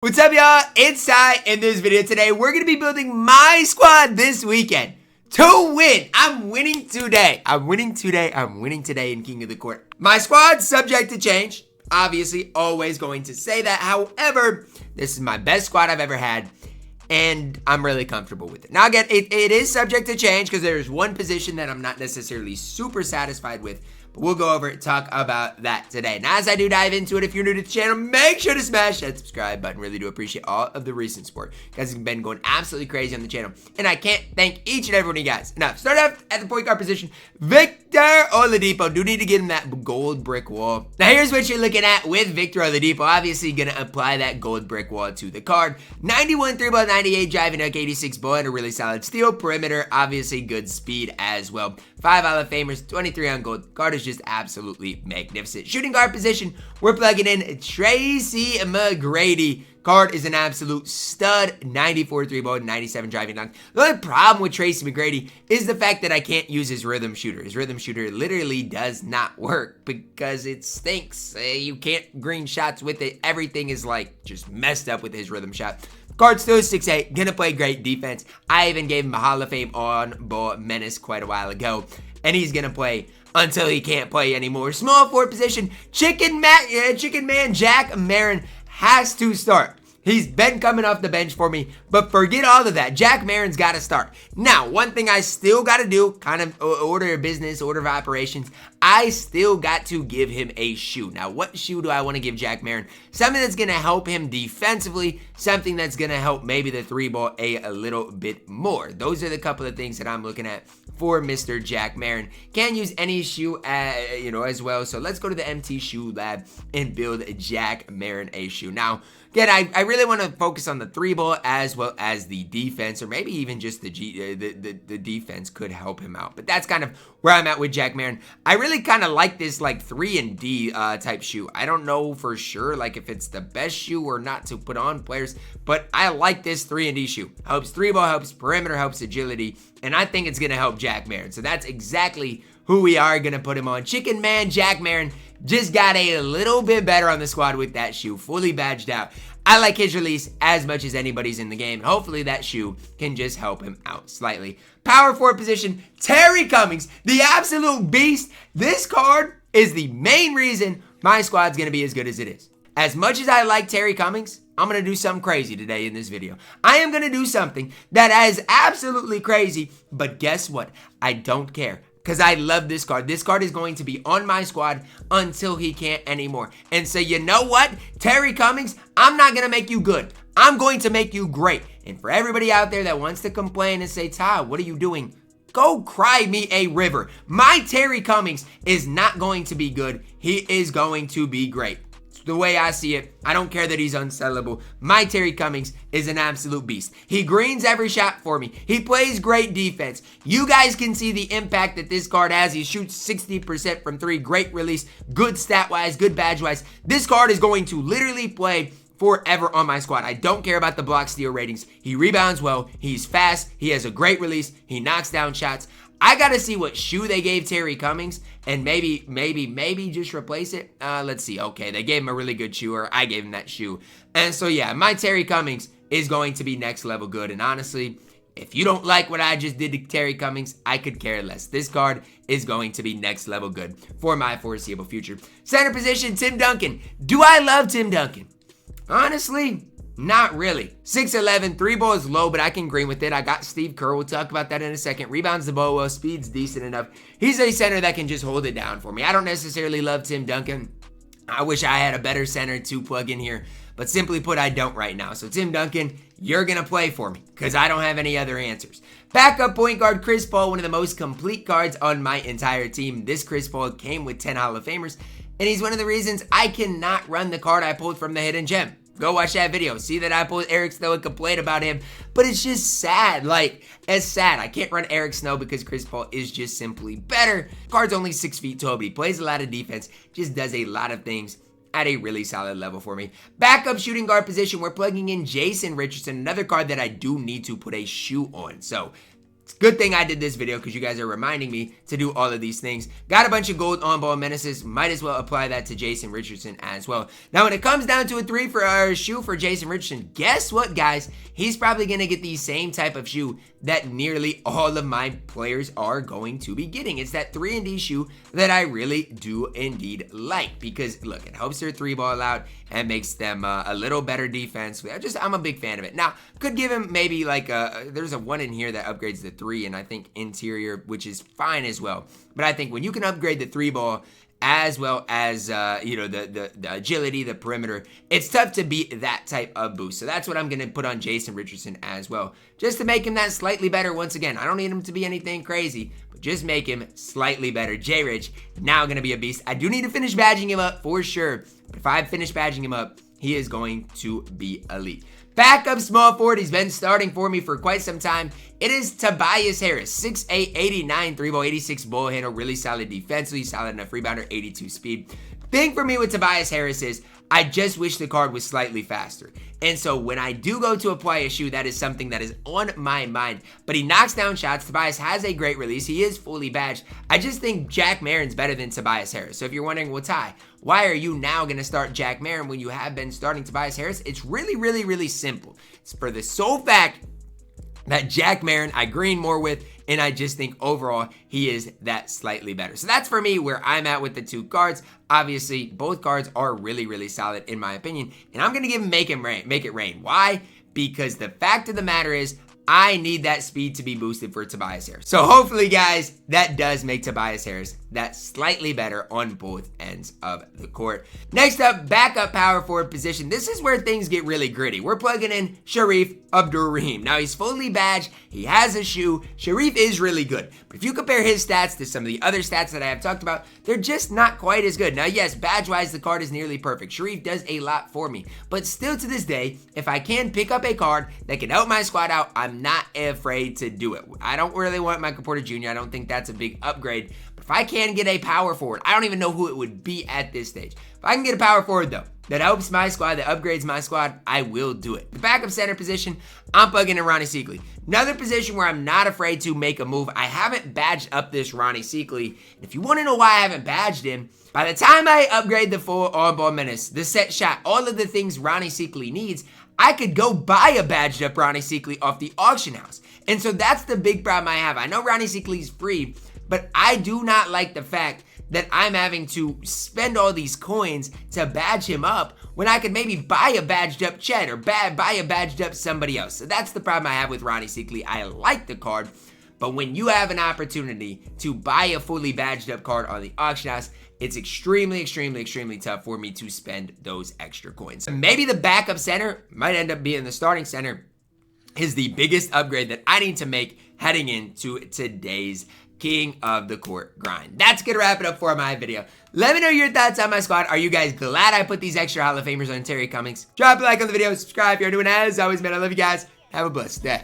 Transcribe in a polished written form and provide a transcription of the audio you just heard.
What's up, y'all? It's Ty. In this video today, we're going to be building my squad this weekend to win. I'm winning today. I'm winning today in King of the Court. My squad's subject to change. Obviously, always going to say that. However, this is my best squad I've ever had, and I'm really comfortable with it. Now, again, it is subject to change because there's one position that I'm not necessarily super satisfied with. But we'll go over it, talk about that today. Now, as I do dive into it, if you're new to the channel, make sure to smash that subscribe button. Really do appreciate all of the recent support. You guys have been going absolutely crazy on the channel, and I can't thank each and every one of you guys enough. Start off at the point guard position, Victor Oladipo. Do need to get him that gold brick wall. Now, here's what you're looking at with Victor Oladipo. Obviously, gonna apply that gold brick wall to the card. 91 3-ball, 98 driving hook, 86 ball, and a really solid steal. Perimeter, obviously good speed as well. 5 Hall of Famers, 23 on gold. Card is just absolutely magnificent. Shooting guard position, we're plugging in Tracy McGrady. Card is an absolute stud. 94 3-ball, 97 driving dunk. The only problem with Tracy McGrady is the fact that I can't use his rhythm shooter. His rhythm shooter literally does not work because it stinks. You can't green shots with it. Everything is like just messed up with his rhythm shot. Card still 6'8", gonna play great defense. I even gave him a Hall of Fame on-ball menace quite a while ago, and he's gonna play until he can't play anymore. Small forward position, Chicken Man Jack Marin has to start. He's been coming off the bench for me, but forget all of that. Jack Marin's got to start. Now, one thing I still got to do, kind of order of business, order of operations, I still got to give him a shoe. Now, what shoe do I want to give Jack Marin? Something that's going to help him defensively, something that's going to help maybe the 3-ball a little bit more. Those are the couple of things that I'm looking at for Mr. Jack Marin. Can use any shoe, as well. So let's go to the MT Shoe Lab and build Jack Marin a shoe. Now, again, I really want to focus on the 3-ball as well as the defense, or maybe even just the defense could help him out. But that's kind of where I'm at with Jack Marin. I really kind of like this like 3-and-D type shoe. I don't know for sure like if it's the best shoe or not to put on players, but I like this 3-and-D shoe. Helps 3-ball, helps perimeter, helps agility, and I think it's going to help Jack Marin. So that's exactly who we are going to put him on. Chicken Man Jack Marin just got a little bit better on the squad with that shoe, fully badged out. I like his release as much as anybody's in the game. Hopefully that shoe can just help him out slightly. Power forward position, Terry Cummings, the absolute beast. This card is the main reason my squad's going to be as good as it is. As much as I like Terry Cummings, I'm going to do something crazy today in this video. I am going to do something that is absolutely crazy, but guess what? I don't care. Because I love this card. This card is going to be on my squad until he can't anymore. And so you know what? Terry Cummings, I'm not going to make you good. I'm going to make you great. And for everybody out there that wants to complain and say, Ty, what are you doing? Go cry me a river. My Terry Cummings is not going to be good. He is going to be great. The way I see it, I don't care that he's unsellable. My Terry Cummings is an absolute beast. He greens every shot for me. He plays great defense. You guys can see the impact that this card has. He shoots 60% from 3. Great release. Good stat-wise. Good badge-wise. This card is going to literally play forever on my squad. I don't care about the block steal ratings. He rebounds well. He's fast. He has a great release. He knocks down shots. I gotta see what shoe they gave Terry Cummings and maybe just replace it. Let's see. Okay, they gave him a really good shoe, or I gave him that shoe. And so yeah, my Terry Cummings is going to be next level good. And honestly, if you don't like what I just did to Terry Cummings, I could care less. This card is going to be next level good for my foreseeable future. Center position, Tim Duncan. Do I love Tim Duncan? Honestly, not really. 6'11", 3-ball is low, but I can green with it. I got Steve Kerr. We'll talk about that in a second. Rebounds the ball well. Speed's decent enough. He's a center that can just hold it down for me. I don't necessarily love Tim Duncan. I wish I had a better center to plug in here, but simply put, I don't right now. So Tim Duncan, you're going to play for me because I don't have any other answers. Backup point guard, Chris Paul, one of the most complete cards on my entire team. This Chris Paul came with 10 Hall of Famers, and he's one of the reasons I cannot run the card I pulled from the Hidden Gem. Go watch that video. See that I pulled Eric Snow and complain about him. But it's just sad. Like, it's sad. I can't run Eric Snow because Chris Paul is just simply better. Card's only 6 feet tall, but he plays a lot of defense. Just does a lot of things at a really solid level for me. Backup shooting guard position, we're plugging in Jason Richardson, another card that I do need to put a shoe on. So Good thing I did this video because you guys are reminding me to do all of these things. Got a bunch of gold on-ball menaces. Might as well apply that to Jason Richardson as well. Now, when it comes down to a 3 for our shoe for Jason Richardson, guess what, guys? He's probably going to get the same type of shoe that nearly all of my players are going to be getting. It's that 3-and-D shoe that I really do indeed like because, look, it helps their 3-ball out and makes them a little better defense. I'm a big fan of it. Now, could give him maybe like there's a 1 in here that upgrades the 3 and I think interior, which is fine as well. But I think when you can upgrade the 3-ball as well as the agility, the perimeter, it's tough to beat that type of boost. So that's what I'm going to put on Jason Richardson as well, just to make him that slightly better. Once again, I don't need him to be anything crazy, but just make him slightly better. J-Rich, now going to be a beast. I do need to finish badging him up for sure, but if I finish badging him up, he is going to be elite. Backup small forward, he's been starting for me for quite some time. It is Tobias Harris, 6'8", 89, 3-ball, 86 ball handle, really solid defensively, solid enough rebounder, 82 speed. Thing for me with Tobias Harris is I just wish the card was slightly faster. And so when I do go to apply a shoe, that is something that is on my mind. But he knocks down shots. Tobias has a great release. He is fully badged. I just think Jack Marin's better than Tobias Harris. So if you're wondering, well, Ty, why are you now going to start Jack Marin when you have been starting Tobias Harris? It's really, really, really simple. It's for the sole fact that Jack Marin I green more with, and I just think overall he is that slightly better. So that's for me where I'm at with the 2 cards. Obviously, both cards are really, really solid in my opinion, and I'm gonna give him make it rain. Why? Because the fact of the matter is, I need that speed to be boosted for Tobias Harris. So hopefully, guys, that does make Tobias Harris that slightly better on both ends of the court. Next up, backup power forward position. This is where things get really gritty. We're plugging in Shareef Abdur-Rahim. Now, he's fully badged. He has a shoe. Shareef is really good. But if you compare his stats to some of the other stats that I have talked about, they're just not quite as good. Now, yes, badge-wise, the card is nearly perfect. Shareef does a lot for me. But still to this day, if I can pick up a card that can help my squad out, I'm not afraid to do it. I don't really want Michael Porter Jr. I don't think that's a big upgrade. But if I can get a power forward, I don't even know who it would be at this stage. If I can get a power forward, though, that helps my squad, that upgrades my squad, I will do it. The backup center position, I'm plugging in Ronnie Seekley. Another position where I'm not afraid to make a move. I haven't badged up this Ronnie Seekley. And if you want to know why I haven't badged him, by the time I upgrade the full on-ball menace, the set shot, all of the things Ronnie Seekley needs, I could go buy a badged up Ronnie Seekley off the auction house. And so that's the big problem I have. I know Ronnie Seekley's free, but I do not like the fact that I'm having to spend all these coins to badge him up when I could maybe buy a badged up Chet or buy a badged up somebody else. So that's the problem I have with Ronnie Seekley. I like the card, but when you have an opportunity to buy a fully badged up card on the auction house, it's extremely, extremely, extremely tough for me to spend those extra coins. Maybe the backup center might end up being the starting center is the biggest upgrade that I need to make heading into today's King of the Court grind. That's gonna wrap it up for my video. Let me know your thoughts on my squad. Are you guys glad I put these extra Hall of Famers on Terry Cummings? Drop a like on the video, subscribe if you're doing as always, man. I love you guys. Have a blessed day.